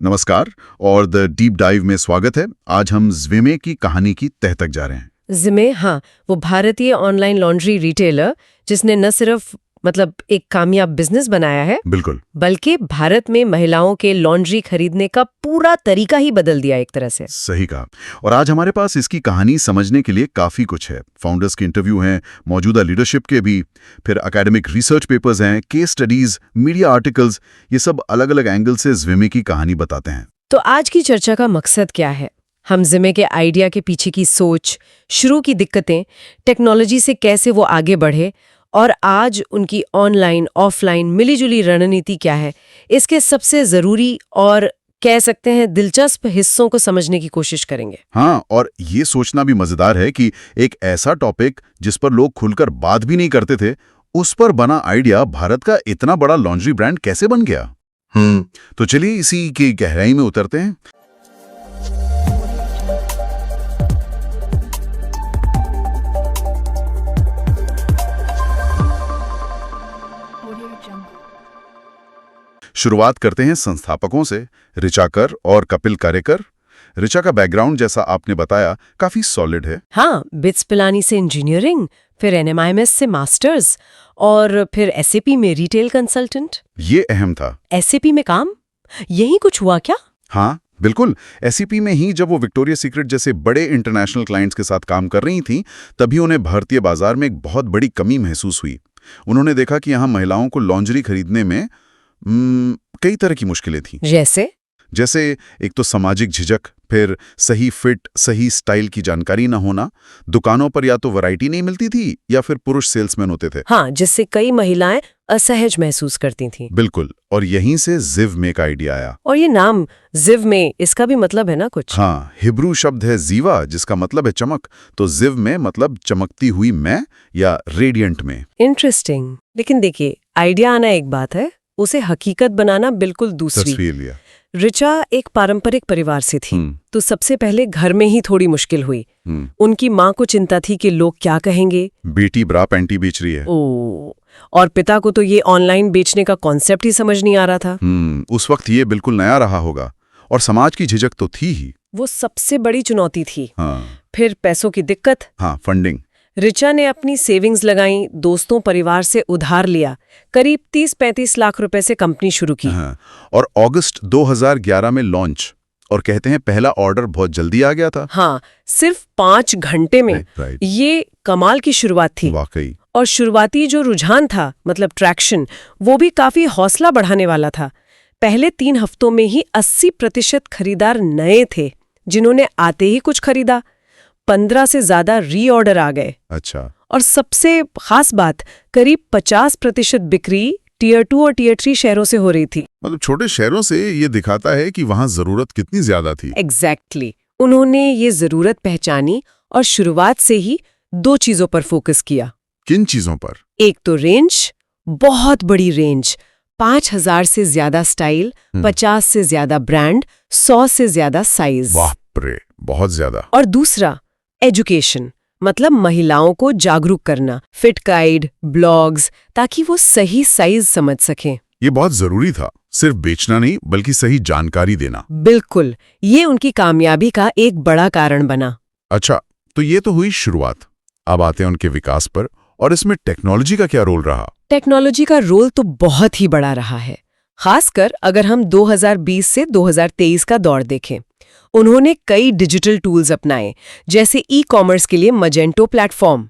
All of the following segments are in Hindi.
नमस्कार और द डीप डाइव में स्वागत है। आज हम ज़्विमे की कहानी की तह तक जा रहे हैं। ज़िमे, हाँ, वो भारतीय ऑनलाइन लॉन्ड्री रिटेलर जिसने न सिर्फ एक कामयाब बिजनेस बनाया है, बिल्कुल, बल्कि भारत में महिलाओं के लॉन्ड्री खरीदने का पूरा तरीका ही बदल दिया एक तरह से। सही कहा। और आज हमारे पास इसकी कहानी समझने के लिए काफ़ी कुछ है। फाउंडर्स के इंटरव्यू हैं, मौजूदा लीडरशिप के भी, फिर एकेडमिक रिसर्च पेपर्स हैं, केस स्टडीज, मीडिया आर्टिकल्स, ये सब अलग अलग एंगल से ज़्विमे की कहानी बताते हैं। तो आज की चर्चा का मकसद क्या है? हम ज़िमे के आइडिया के पीछे की सोच, शुरू की दिक्कतें, टेक्नोलॉजी से कैसे वो आगे बढ़े और आज उनकी ऑनलाइन ऑफलाइन मिलीजुली रणनीति क्या है, इसके सबसे ज़रूरी और कह सकते हैं दिलचस्प हिस्सों को समझने की कोशिश करेंगे। हाँ, और ये सोचना भी मजेदार है कि एक ऐसा टॉपिक जिस पर लोग खुलकर बात भी नहीं करते थे, उस पर बना आइडिया भारत का इतना बड़ा लॉन्ड्री ब्रांड कैसे बन गया। तो चलिए इसी की गहराई में उतरते हैं। शुरुआत करते हैं संस्थापकों से, ऋचा कर और कपिल कारेकर। ऋचा का बैकग्राउंड, जैसा आपने बताया, काफी सॉलिड है। हाँ, बिट्स पिलानी से इंजीनियरिंग, फिर NMIMS से मास्टर्स और फिर SAP में रिटेल कंसल्टेंट। ये अहम था। SAP में काम? यही कुछ हुआ क्या? हाँ, बिल्कुल। SAP में ही जब वो विक्टोरिया सीक्रेट जैसे बड़े इंटरनेशनल क्लाइंट्स के साथ काम कर रही थी, तभी उन्हें भारतीय बाजार में एक बहुत बड़ी कमी महसूस हुई। उन्होंने देखा कि यहाँ महिलाओं को लॉन्जरी खरीदने में कई तरह की मुश्किलें थीं। जैसे एक तो सामाजिक झिझक, फिर सही फिट, सही स्टाइल की जानकारी न होना, दुकानों पर या तो वैरायटी नहीं मिलती थी या फिर पुरुष सेल्समैन होते थे। हाँ, जिससे कई महिलाएं असहज महसूस करती थीं। बिल्कुल, और यहीं से ज़िवमे का आइडिया आया। और ये नाम ज़िवमे, इसका भी मतलब है ना कुछ? हाँ, हिब्रू शब्द है जीवा, जिसका मतलब है चमक, तो ज़िवमे मतलब चमकती हुई मैं या रेडियंट में। इंटरेस्टिंग। लेकिन देखिए, आइडिया आना एक बात है, उसे हकीकत बनाना बिल्कुल दूसरी। तस्वीर लिया। ऋचा एक पारंपरिक परिवार से थी, तो सबसे पहले घर में ही थोड़ी मुश्किल हुई। उनकी माँ को चिंता थी कि लोग क्या कहेंगे, बेटी ब्रा पैंटी बेच रही है। और पिता को तो ये ऑनलाइन बेचने का कॉन्सेप्ट ही समझ नहीं आ रहा था। उस वक्त ये बिल्कुल नया रहा होगा, और समाज की झिझक तो थी ही। वो सबसे बड़ी चुनौती थी। हाँ। फिर पैसों की दिक्कत। हाँ, फंडिंग। ऋचा ने अपनी सेविंग्स लगाई, दोस्तों परिवार से उधार लिया, करीब 30-35 लाख रुपए से कंपनी शुरू की। हाँ। और अगस्त 2011 में लॉन्च, और कहते हैं पहला ऑर्डर बहुत जल्दी आ गया था। हाँ, सिर्फ 5 घंटे में। ये कमाल की शुरुआत थी वाकई। और शुरुआती जो रुझान था, ट्रैक्शन, वो भी काफी हौसला बढ़ाने वाला था। पहले 3 हफ्तों में ही 80% खरीदार नए थे, जिन्होंने आते ही कुछ खरीदा। 15 से ज्यादा रीऑर्डर आ गए। अच्छा। और सबसे खास बात, करीब 50% बिक्री Tier 2 और Tier 3 शहरों से हो रही थी। मतलब छोटे शहरों से ये दिखाता है कि वहाँ जरूरत कितनी ज्यादा थी। एग्जैक्टली। उन्होंने ये जरूरत पहचानी और शुरुआत से ही 2 चीजों पर फोकस किया। किन चीजों पर? एक तो रेंज, बहुत बड़ी रेंज, 5000 से ज्यादा स्टाइल, 50 से ज्यादा ब्रांड, 100 से ज्यादा साइज। बाप रे, बहुत ज्यादा। और दूसरा, एजुकेशन, महिलाओं को जागरूक करना, फिट गाइड, ब्लॉग्स, ताकि वो सही साइज समझ सकें। ये बहुत जरूरी था, सिर्फ बेचना नहीं बल्कि सही जानकारी देना। बिल्कुल, ये उनकी कामयाबी का एक बड़ा कारण बना। अच्छा, तो ये तो हुई शुरुआत। अब आते हैं उनके विकास पर, और इसमें टेक्नोलॉजी का क्या रोल रहा? टेक्नोलॉजी का रोल तो बहुत ही बड़ा रहा है, खासकर अगर हम 2020 से 2023 का दौर देखें। उन्होंने कई डिजिटल टूल्स अपनाए, जैसे ई-कॉमर्स के लिए मजेंटो प्लेटफॉर्म,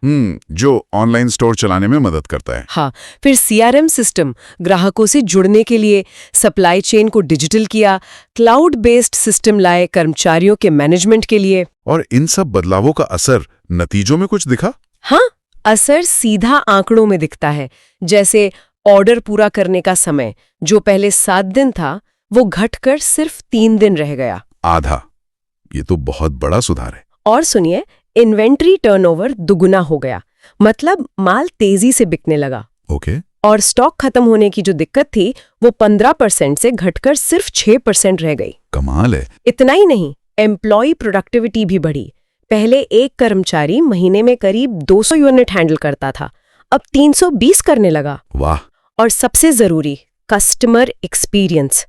जो ऑनलाइन स्टोर चलाने में मदद करता है। हाँ, फिर CRM सिस्टम, ग्राहकों से जुड़ने के लिए, सप्लाई चेन को डिजिटल किया, क्लाउड बेस्ड सिस्टम लाए कर्मचारियों के मैनेजमेंट के लिए। और इन सब बदलावों का असर नतीजों में कुछ दिखा? हाँ, असर सीधा आंकड़ों में दिखता है। जैसे ऑर्डर पूरा करने का समय, जो पहले 7 दिन था, वो घटकर सिर्फ 3 दिन रह गया। आधा। ये तो बहुत बड़ा सुधार है। और सुनिए, इन्वेंट्री टर्नओवर दुगुना हो गया, माल तेजी से बिकने लगा। ओके। और स्टॉक खत्म होने की जो दिक्कत थी, वो 15% से घटकर सिर्फ 6% रह गई। कमाल है। इतना ही नहीं, एम्प्लॉय प्रोडक्टिविटी भी बढ़ी। पहले एक कर्मचारी महीने में करीब 200 यूनिट हैंडल करता था, अब 320 करने लगा। वाह। और सबसे जरूरी, कस्टमर एक्सपीरियंस।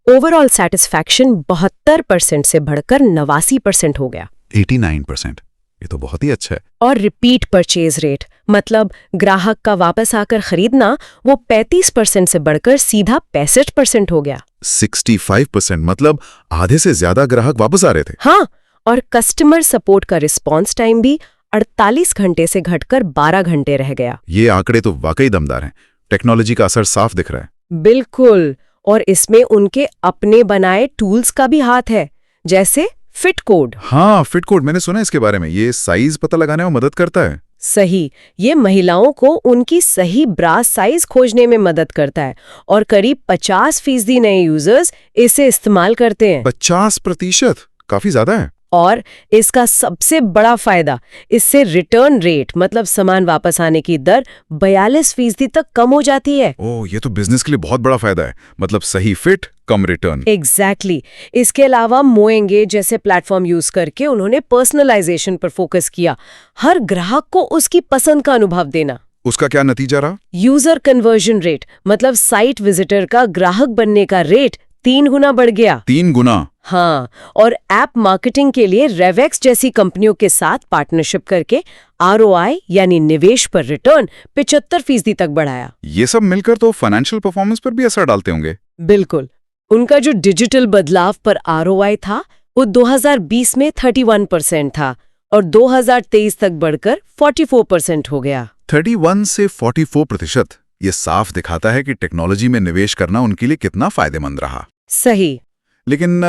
ओवरऑल सेटिस्फैक्शन 72% से बढ़कर 89% हो गया। 89%, ये तो बहुत ही अच्छा है। और रिपीट परचेज रेट, मतलब ग्राहक का वापस आकर खरीदना, वो 35% से बढ़कर सीधा 65% हो गया। 65%, मतलब आधे से ज्यादा ग्राहक वापस आ रहे थे। हाँ, और कस्टमर सपोर्ट का रिस्पॉन्स टाइम भी 48 घंटे से घटकर 12 घंटे रह गया। ये आंकड़े तो वाकई दमदार हैं। टेक्नोलॉजी का असर साफ दिख रहा है। बिल्कुल, और इसमें उनके अपने बनाए टूल्स का भी हाथ है, जैसे फिट कोड। हाँ, फिट कोड, मैंने सुना है इसके बारे में। ये साइज पता लगाने में मदद करता है। सही, ये महिलाओं को उनकी सही ब्रा साइज खोजने में मदद करता है और करीब 50% नए यूजर्स इसे इस्तेमाल करते हैं। 50%? काफी ज्यादा है। और इसका सबसे बड़ा फायदा, इससे रिटर्न रेट, मतलब सामान वापस आने की दर 42% तक कम हो जाती है। ओह, ये तो बिजनेस के लिए बहुत बड़ा फायदा है। मतलब सही फिट, कम रिटर्न। एग्जैक्टली। इसके अलावा मोएंगे जैसे प्लेटफॉर्म यूज करके उन्होंने पर्सनलाइजेशन पर फोकस किया, हर ग्राहक को उसकी पसंद का अनुभव देना। उसका क्या नतीजा रहा? यूजर कन्वर्जन रेट, मतलब साइट विजिटर का ग्राहक बनने का रेट 3 गुना बढ़ गया। 3 गुना? हाँ, और ऐप मार्केटिंग के लिए रेवेक्स जैसी कंपनियों के साथ पार्टनरशिप करके ROI यानी निवेश पर रिटर्न 75% तक बढ़ाया। ये सब मिलकर तो फाइनेंशियल परफॉर्मेंस पर भी असर डालते होंगे। बिल्कुल। उनका जो डिजिटल बदलाव पर ROI था, वो 2020 में 31% था और 2023 तक बढ़कर 44% हो गया। 31 से 44%। ये साफ दिखाता है कि टेक्नोलॉजी में निवेश करना उनके लिए कितना फायदेमंद रहा। सही। लेकिन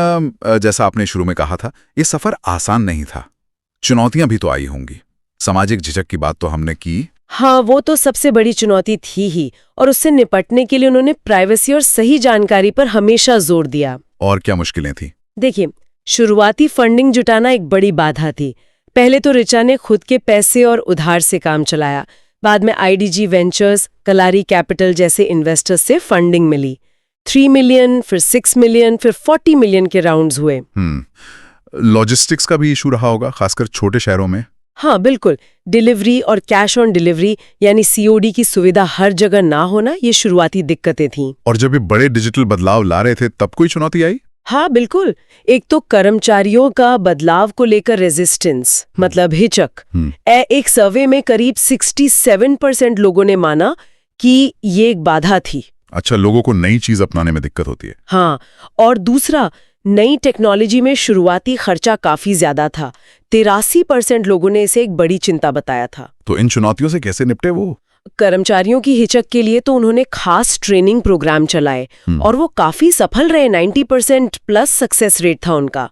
जैसा आपने शुरू में कहा था, ये सफर आसान नहीं था। चुनौतियां भी तो आई होंगी। सामाजिक झिझक की बात तो हमने की। हाँ, वो तो सबसे बड़ी चुनौती थी ही, और उससे निपटने के लिए उन्होंने प्राइवेसी और सही जानकारी पर हमेशा जोर दिया। और क्या मुश्किलें थी? देखिए, शुरुआती फंडिंग जुटाना एक बड़ी बाधा थी। पहले तो ऋचा ने खुद के पैसे और उधार से काम चलाया। बाद में IDG वेंचर्स, कलारी कैपिटल जैसे इन्वेस्टर्स से फंडिंग मिली। 3 मिलियन, फिर 6 मिलियन, फिर 40 मिलियन के राउंड्स हुए। लॉजिस्टिक्स का भी इशू रहा होगा, खासकर छोटे शहरों में। हाँ, बिल्कुल। डिलीवरी और कैश ऑन डिलीवरी यानी COD की सुविधा हर जगह ना होना, ये शुरुआती दिक्कतें थीं। और जब ये बड़े डिजिटल बदलाव ला रहे थे, तब कोई चुनौती आई? हाँ, बिल्कुल। एक तो कर्मचारियों का बदलाव को लेकर रेजिस्टेंस, मतलब हिचक। एक सर्वे में करीब 67% लोगों ने माना कि ये एक बाधा थी। अच्छा, लोगों को नई चीज अपनाने में दिक्कत होती है। हाँ, और दूसरा, नई टेक्नोलॉजी में शुरुआती खर्चा काफी ज्यादा था। 83% लोगों ने इसे एक बड़ी चिंता बताया था। तो इन चुनौतियों से कैसे निपटे वो? कर्मचारियों की हिचक के लिए तो उन्होंने खास ट्रेनिंग प्रोग्राम चलाए और वो काफी सफल रहे। 90% प्लस सक्सेस रेट था उनका।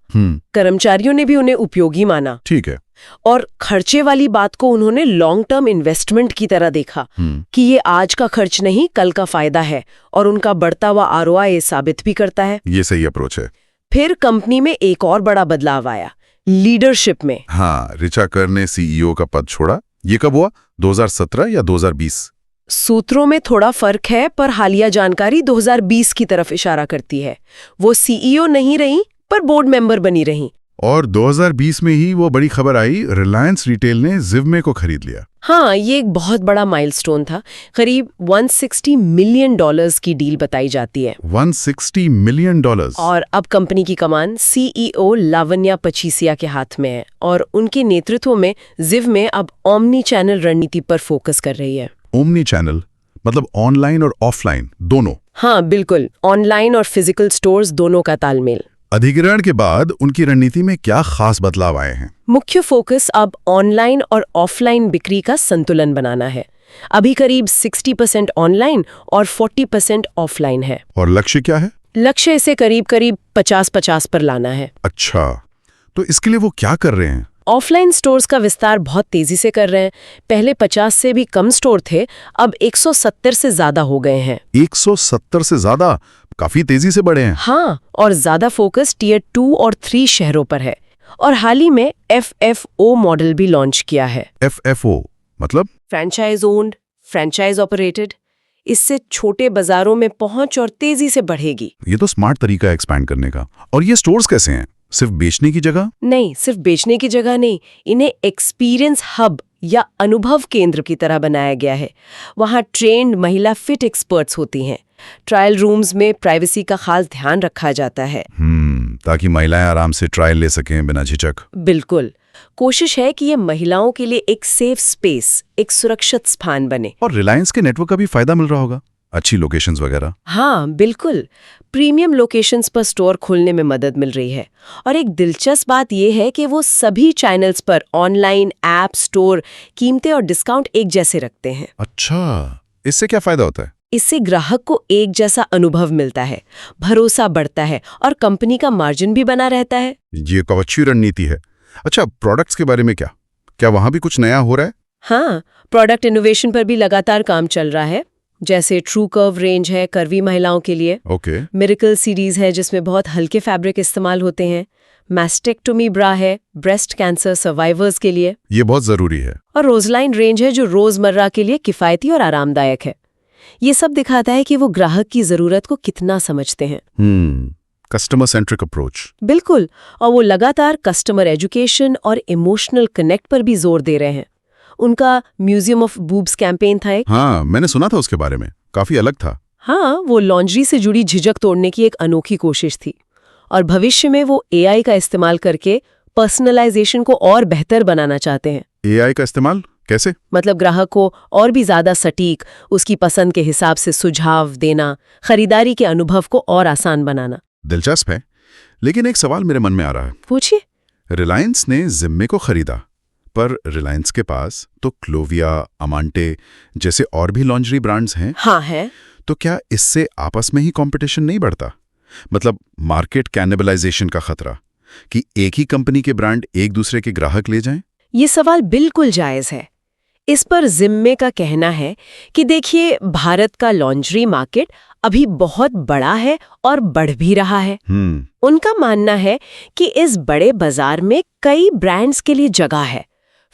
कर्मचारियों ने भी उन्हें उपयोगी माना। ठीक है। और खर्चे वाली बात को उन्होंने लॉन्ग टर्म इन्वेस्टमेंट की तरह देखा कि ये आज का खर्च नहीं, कल का फायदा है, और उनका बढ़ता हुआ ROI ये साबित भी करता है। ये सही अप्रोच है। फिर कंपनी में एक और बड़ा बदलाव आया, लीडरशिप में। हाँ, ऋचा कर ने CEO का पद छोड़ा। ये कब हुआ? 2017 या 2020? सूत्रों में थोड़ा फर्क है, पर हालिया जानकारी 2020 की तरफ इशारा करती है। वो CEO नहीं रही, पर बोर्ड मेंबर बनी रही। और 2020 में ही वो बड़ी खबर आई, रिलायंस रिटेल ने Zivme को खरीद लिया। हाँ, ये एक बहुत बड़ा माइलस्टोन था। करीब $160 मिलियन की डील बताई जाती है। $160 मिलियन? और अब कंपनी की कमान CEO लावण्या पचीसिया के हाथ में है, और उनके नेतृत्व में Zivme अब ओमनी चैनल रणनीति पर फोकस कर रही है। ओमनी चैनल मतलब ऑनलाइन और ऑफलाइन दोनों? हाँ, बिल्कुल। ऑनलाइन और फिजिकल स्टोर्स दोनों का तालमेल। अधिग्रहण के बाद उनकी रणनीति में क्या खास बदलाव आए हैं? मुख्य फोकस अब ऑनलाइन और ऑफलाइन बिक्री का संतुलन बनाना है। अभी करीब 60% ऑनलाइन और 40% ऑफलाइन है। और लक्ष्य क्या है? लक्ष्य इसे करीब 50-50 पर लाना है। अच्छा, तो इसके लिए वो क्या कर रहे हैं? ऑफलाइन स्टोर्स का विस्तार बहुत तेजी से कर रहे हैं। पहले 50 से भी कम स्टोर थे, अब 170 से ज्यादा हो गए हैं। 170 से ज्यादा? काफी तेजी से बढ़े हैं। हाँ, और ज्यादा फोकस Tier 2 और 3 शहरों पर है। और हाल ही में FFO मॉडल भी लॉन्च किया है। FFO मतलब? Franchise owned, franchise operated. इससे छोटे बाजारों में पहुंच और तेजी से बढ़ेगी। ये तो स्मार्ट तरीका है एक्सपैंड करने का। और ये स्टोर्स कैसे हैं? सिर्फ बेचने की जगह? नहीं, सिर्फ बेचने की जगह नहीं, इन्हें एक्सपीरियंस हब या अनुभव केंद्र की तरह बनाया गया है। वहाँ ट्रेन्ड महिला फिट एक्सपर्ट्स होती हैं। ट्रायल रूम्स में प्राइवेसी का खास ध्यान रखा जाता है। ताकि महिलाएं आराम से ट्रायल ले सकें बिना झिझक। बिल्कुल। कोशिश है कि ये महिलाओं के लिए एक सेफ स्पेस, एक सुरक्षित स्थान बने। और रिलायंस के नेटवर्क का भी फायदा मिल रहा होगा, अच्छी लोकेशंस वगैरह। हाँ बिल्कुल, प्रीमियम लोकेशंस पर स्टोर खोलने में मदद मिल रही है। और एक दिलचस्प बात यह है कि वो सभी चैनल्स पर ऑनलाइन, ऐप, स्टोर, कीमतें और डिस्काउंट एक जैसे रखते हैं। अच्छा, इससे क्या फायदा होता है? इससे ग्राहक को एक जैसा अनुभव मिलता है, भरोसा बढ़ता है और कंपनी का मार्जिन भी बना रहता है। ये एक अच्छी रणनीति है। अच्छा, प्रोडक्ट्स के बारे में क्या वहां भी कुछ नया हो रहा है? हाँ, प्रोडक्ट इनोवेशन पर भी लगातार काम चल रहा है। जैसे ट्रू कर्व रेंज है कर्वी महिलाओं के लिए। ओके। मिरेकल सीरीज है जिसमें बहुत हल्के फैब्रिक इस्तेमाल होते हैं। मैस्टेक्टोमी ब्रा है ब्रेस्ट कैंसर सर्वाइवर्स के लिए। ये बहुत जरूरी है। और रोजलाइन रेंज है जो रोजमर्रा के लिए किफायती और आरामदायक है। ये सब दिखाता है कि वो ग्राहक की जरूरत को कितना समझते हैं। Customer centric approach. बिल्कुल। और वो लगातार कस्टमर एजुकेशन और इमोशनल कनेक्ट पर भी जोर दे रहे हैं। उनका म्यूजियम ऑफ बूब्स कैंपेन था एक। हाँ, मैंने सुना था उसके बारे में, काफी अलग था। हाँ, वो लॉन्ड्री से जुड़ी झिझक तोड़ने की एक अनोखी कोशिश थी। और भविष्य में वो एआई का इस्तेमाल करके पर्सनलाइजेशन को और बेहतर बनाना चाहते हैं। एआई का इस्तेमाल कैसे? मतलब ग्राहक को और भी ज्यादा सटीक, उसकी पसंद के हिसाब से सुझाव देना, खरीदारी के अनुभव को और आसान बनाना। दिलचस्प है, लेकिन एक सवाल मेरे मन में आ रहा है। पूछिए। रिलायंस ने जिम्मे को खरीदा, पर रिलायंस के पास तो क्लोविया, अमांटे जैसे और भी लॉन्ड्री ब्रांड्स हैं। हाँ है। तो क्या इससे आपस में ही कंपटीशन नहीं बढ़ता? मतलब मार्केट कैनिबलाइजेशन का खतरा कि एक ही कंपनी के ब्रांड एक दूसरे के ग्राहक ले जाएं? ये सवाल बिल्कुल जायज है। इस पर जिम्मे का कहना है कि देखिए, भारत का लॉन्ड्री मार्केट अभी बहुत बड़ा है और बढ़ भी रहा है। उनका मानना है कि इस बड़े बाजार में कई ब्रांड्स के लिए जगह है।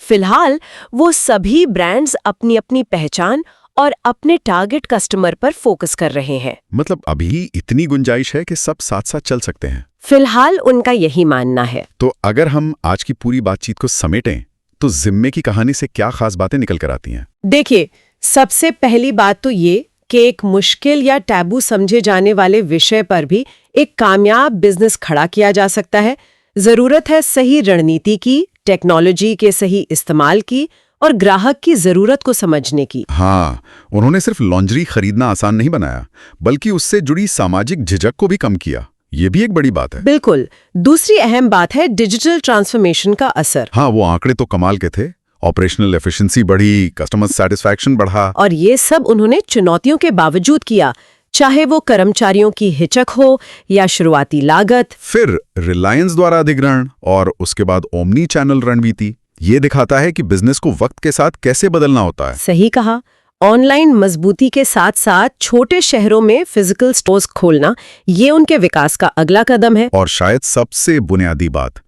फिलहाल वो सभी ब्रांड्स अपनी अपनी पहचान और अपने टारगेट कस्टमर पर फोकस कर रहे हैं। मतलब अभी इतनी गुंजाइश है कि सब साथ साथ चल सकते हैं। फिलहाल उनका यही मानना है। तो अगर हम आज की पूरी बातचीत को समेटें तो जिम्मे की कहानी से क्या खास बातें निकल कर आती हैं? देखिए, सबसे पहली बात तो ये कि एक मुश्किल या टैबू समझे जाने वाले विषय पर भी एक कामयाब बिजनेस खड़ा किया जा सकता है। जरूरत है सही रणनीति की, टेक्नोलॉजी के सही इस्तेमाल की और ग्राहक की जरूरत को समझने की। हाँ, उन्होंने सिर्फ लॉन्ड्री खरीदना आसान नहीं बनाया, बल्कि उससे जुड़ी सामाजिक झिझक को भी कम किया। ये भी एक बड़ी बात है। बिल्कुल। दूसरी अहम बात है डिजिटल ट्रांसफॉर्मेशन का असर। हाँ, वो आंकड़े तो कमाल के थे। ऑपरेशनल एफिशिएंसी बढ़ी, कस्टमर सैटिस्फैक्शन बढ़ा। और ये सब उन्होंने चुनौतियों के बावजूद किया, चाहे वो कर्मचारियों की हिचक हो या शुरुआती लागत। फिर रिलायंस द्वारा अधिग्रहण और उसके बाद ओमनी चैनल रणनीति। ये दिखाता है कि बिजनेस को वक्त के साथ कैसे बदलना होता है। सही कहा। ऑनलाइन मजबूती के साथ साथ छोटे शहरों में फिजिकल स्टोर्स खोलना, ये उनके विकास का अगला कदम है। और शायद सबसे बुनियादी बात,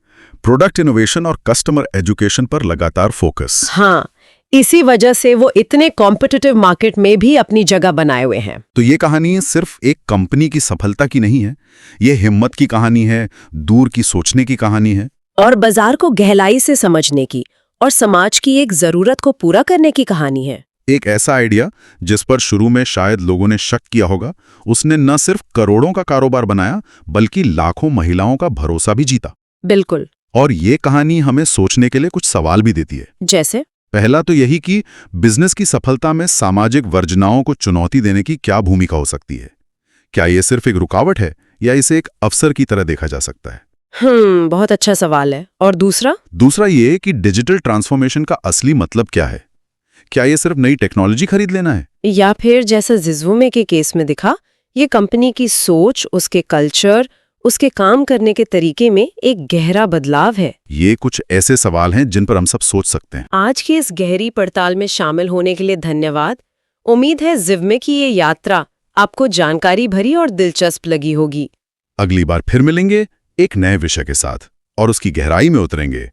प्रोडक्ट इनोवेशन और कस्टमर एजुकेशन पर लगातार फोकस। हाँ, इसी वजह से वो इतने कॉम्पिटिटिव मार्केट में भी अपनी जगह बनाए हुए हैं। तो ये कहानी सिर्फ एक कंपनी की सफलता की नहीं है, ये हिम्मत की कहानी है, दूर की सोचने की कहानी है, और बाजार को गहराई से समझने की और समाज की एक जरूरत को पूरा करने की कहानी है। एक ऐसा आइडिया जिस पर शुरू में शायद लोगों ने शक किया होगा, उसने न सिर्फ करोड़ों का कारोबार बनाया, बल्कि लाखों महिलाओं का भरोसा भी जीता। बिल्कुल। और ये कहानी हमें सोचने के लिए कुछ सवाल भी देती है। जैसे? पहला तो यही कि बिजनेस की सफलता में सामाजिक वर्जनाओं को चुनौती देने की क्या भूमिका हो सकती है? क्या ये सिर्फ एक रुकावट है या इसे एक अवसर की तरह देखा जा सकता है? बहुत अच्छा सवाल है। और दूसरा ये कि डिजिटल ट्रांसफॉर्मेशन का असली मतलब क्या है? क्या ये सिर्फ नई टेक्नोलॉजी खरीद लेना है, या फिर जैसा जिज्वमे के केस में दिखा, ये कंपनी की सोच, उसके कल्चर, उसके काम करने के तरीके में एक गहरा बदलाव है? ये कुछ ऐसे सवाल हैं जिन पर हम सब सोच सकते हैं। आज की इस गहरी पड़ताल में शामिल होने के लिए धन्यवाद। उम्मीद है जिज्वमे की ये यात्रा आपको जानकारी भरी और दिलचस्प लगी होगी। अगली बार फिर मिलेंगे एक नए विषय के साथ और उसकी गहराई में उतरेंगे।